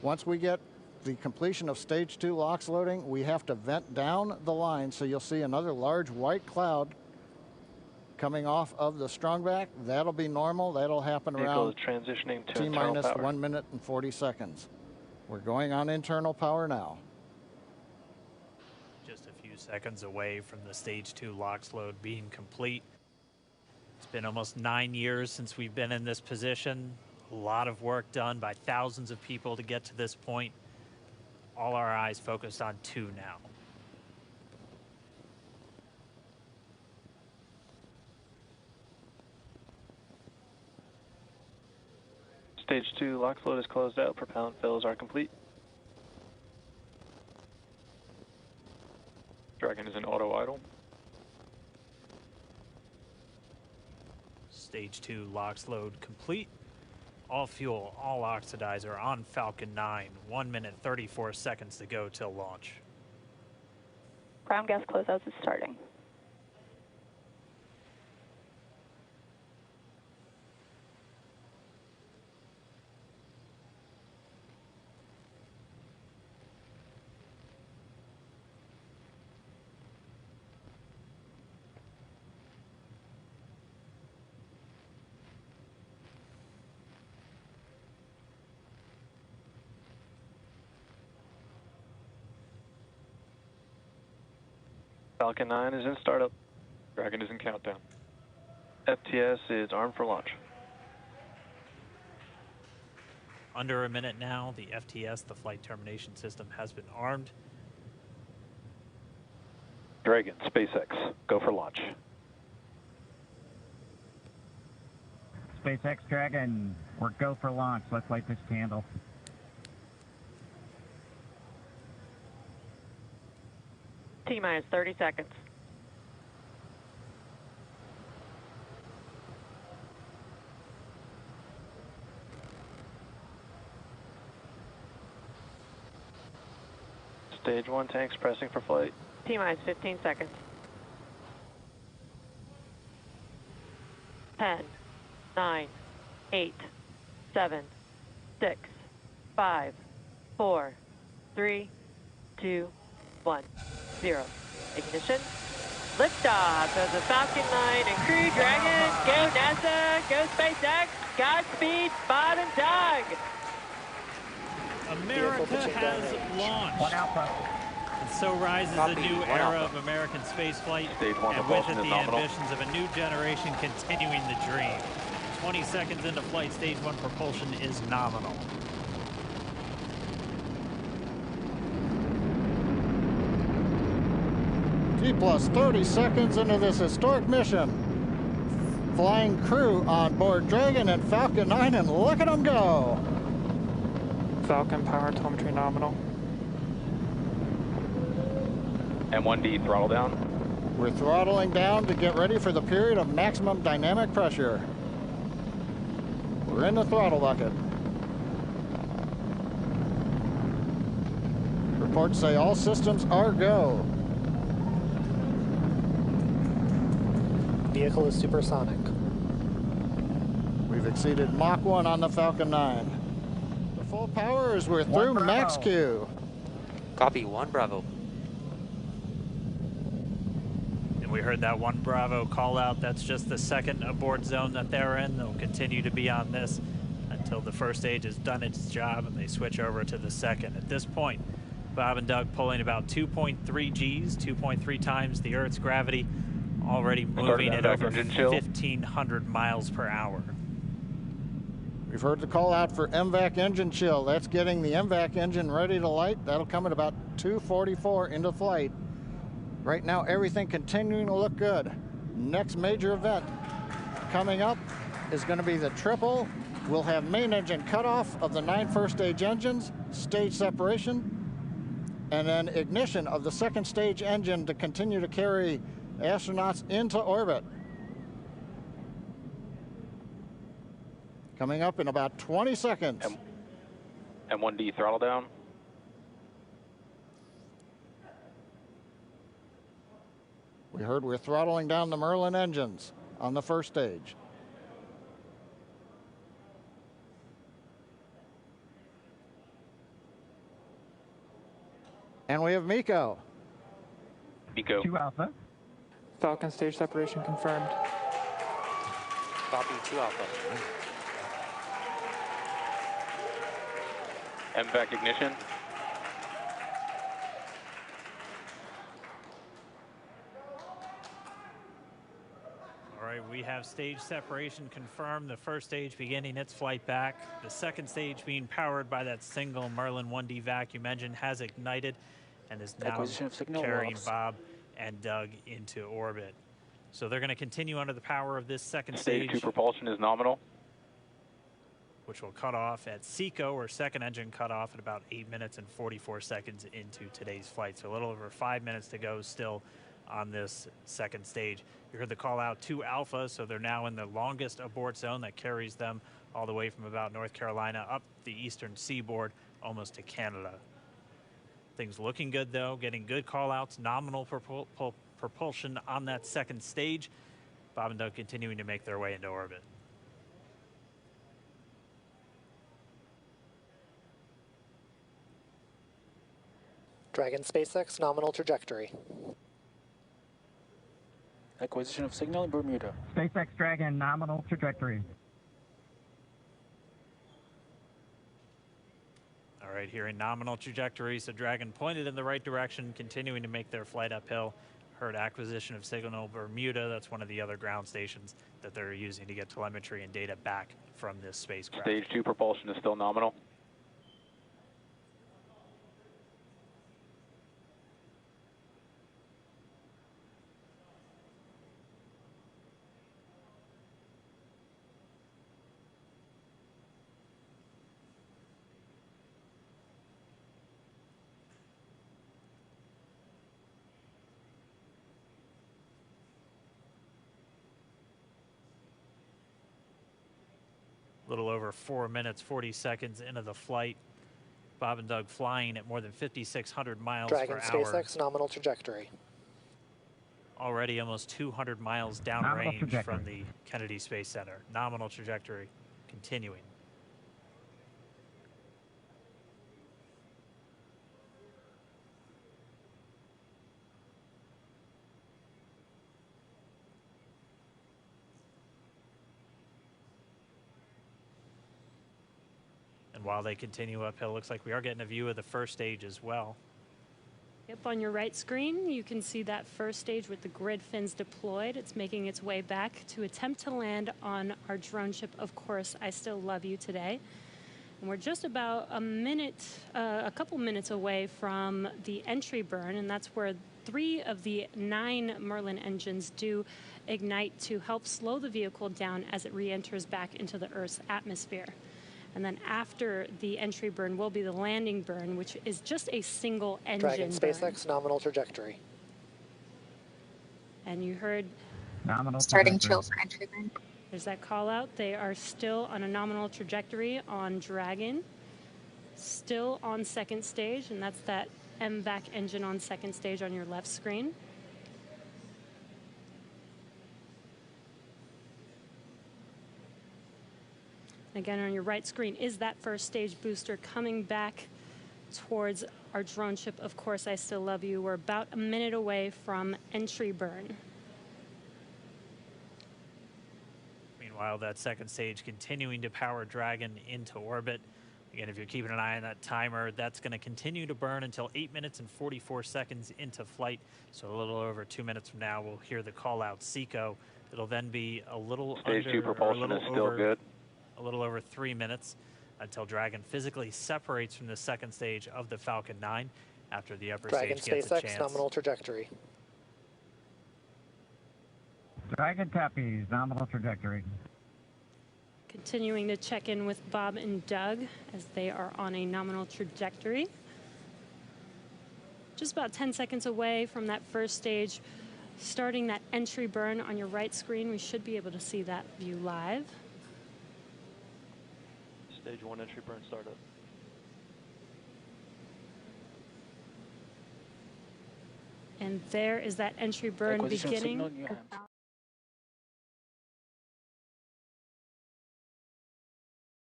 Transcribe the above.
Once we get the completion of stage 2 LOX loading, we have to vent down the line, so you'll see another large white cloud coming off of the strongback. That'll be normal. That'll happen around transitioning to T-minus 1 minute and 40 seconds. We're going on internal power now. Just a few seconds away from the stage 2 LOX load being complete. It's been almost 9 years since we've been in this position. A lot of work done by thousands of people to get to this point. All our eyes focused on 2 now. Stage 2 LOX load is closed out. Propellant fills are complete. Dragon is in auto idle. Stage 2 LOX load complete. All fuel, all oxidizer on Falcon 9. 1 minute, 34 seconds to go till launch. Ground gas closeouts is starting. Falcon 9 is in startup. Dragon is in countdown. FTS is armed for launch. Under a minute now, the FTS, the flight termination system, has been armed. Dragon, SpaceX, go for launch. SpaceX Dragon, we're go for launch. Let's light this candle. T-minus 30 seconds. Stage 1 tanks pressing for flight. T-minus 15 seconds. 10, 9, 8, 7, 6, 5, 4, 3, 2, 1, 0. Ignition. Liftoff of the Falcon 9 and Crew Dragon. Go NASA, go SpaceX, Godspeed, Spot and Doug. America has launched. And so rises a new era of American spaceflight, and with it the ambitions of a new generation continuing the dream. 20 seconds into flight, stage 1 propulsion is nominal. T plus 30 seconds into this historic mission. Flying crew on board Dragon and Falcon 9, and look at them go. Falcon power telemetry nominal. M1D throttle down. We're throttling down to get ready for the period of maximum dynamic pressure. We're in the throttle bucket. Reports say all systems are go. Vehicle is supersonic. We've exceeded Mach 1 on the Falcon 9. The full power is we're through max Q. Copy, 1 Bravo. And we heard that 1 Bravo call out. That's just the second abort zone that they're in. They'll continue to be on this until the first stage has done its job and they switch over to the second. At this point, Bob and Doug pulling about 2.3 Gs, 2.3 times the Earth's gravity, already moving at over 1,500 miles per hour. We've heard the call out for MVAC engine chill. That's getting the MVAC engine ready to light. That'll come at about 2:44 into flight. Right now, everything continuing to look good. Next major event coming up is going to be the triple. We'll have main engine cutoff of the 9 first stage engines, stage separation, and then ignition of the second stage engine to continue to carry astronauts into orbit. Coming up in about 20 seconds. M1D throttle down. We heard we're throttling down the Merlin engines on the first stage. And we have Miko. Miko. 2 Alpha. Falcon stage separation confirmed. Copy 2 Alpha. MVAC ignition. All right, we have stage separation confirmed. The first stage beginning its flight back. The second stage being powered by that single Merlin 1D vacuum engine has ignited and is now carrying Bob and Doug into orbit. So they're going to continue under the power of this second Stage stage, 2 propulsion is nominal. which will cut off at SECO, or second engine cut off, at about 8 minutes and 44 seconds into today's flight. So a little over 5 minutes to go still on this second stage. You heard the call out to Alpha, so they're now in the longest abort zone that carries them all the way from about North Carolina up the eastern seaboard almost to Canada. Things looking good though, getting good call outs, nominal propulsion on that second stage. Bob and Doug continuing to make their way into orbit. Dragon SpaceX, nominal trajectory. Acquisition of signal in Bermuda. SpaceX Dragon, nominal trajectory. All right, here in nominal trajectory, so Dragon pointed in the right direction, continuing to make their flight uphill. Heard acquisition of signal Bermuda. That's one of the other ground stations that they're using to get telemetry and data back from this spacecraft. Stage 2 propulsion is still nominal. Little over 4 minutes, 40 seconds into the flight. Bob and Doug flying at more than 5,600 miles Dragon per hour. SpaceX, nominal trajectory. Already almost 200 miles downrange from the Kennedy Space Center. Nominal trajectory continuing. And while they continue uphill, looks like we are getting a view of the first stage as well. Yep, on your right screen, you can see that first stage with the grid fins deployed. It's making its way back to attempt to land on our drone ship, Of Course, I Still Love You Today. And we're just about a couple minutes away from the entry burn, and that's where 3 of the 9 Merlin engines do ignite to help slow the vehicle down as it re-enters back into the Earth's atmosphere. And then after the entry burn will be the landing burn, which is just a single engine Dragon SpaceX, nominal trajectory. And you heard Nominal Starting trajectory. chill for entry burn. there's that call out. They are still on a nominal trajectory on Dragon, still on second stage, and that's that MVAC engine on second stage on your left screen. Again, on your right screen is that first stage booster coming back towards our drone ship, Of Course, I Still Love You. We're about a minute away from entry burn. Meanwhile, that second stage continuing to power Dragon into orbit. Again, if you're keeping an eye on that timer, that's going to continue to burn until 8 minutes and 44 seconds into flight. So a little over 2 minutes from now, we'll hear the call out SECO. It'll then be a little Stage 2 propulsion is still good. A little over 3 minutes until Dragon physically separates from the second stage of the Falcon 9 after the upper Dragon stage gets a SpaceX, chance. nominal trajectory. Dragon copies, nominal trajectory. Continuing to check in with Bob and Doug as they are on a nominal trajectory. Just about 10 seconds away from that first stage, starting that entry burn on your right screen. We should be able to see that view live. Stage 1 entry burn startup. And there is that entry burn Acquisition of beginning. signal in your hands.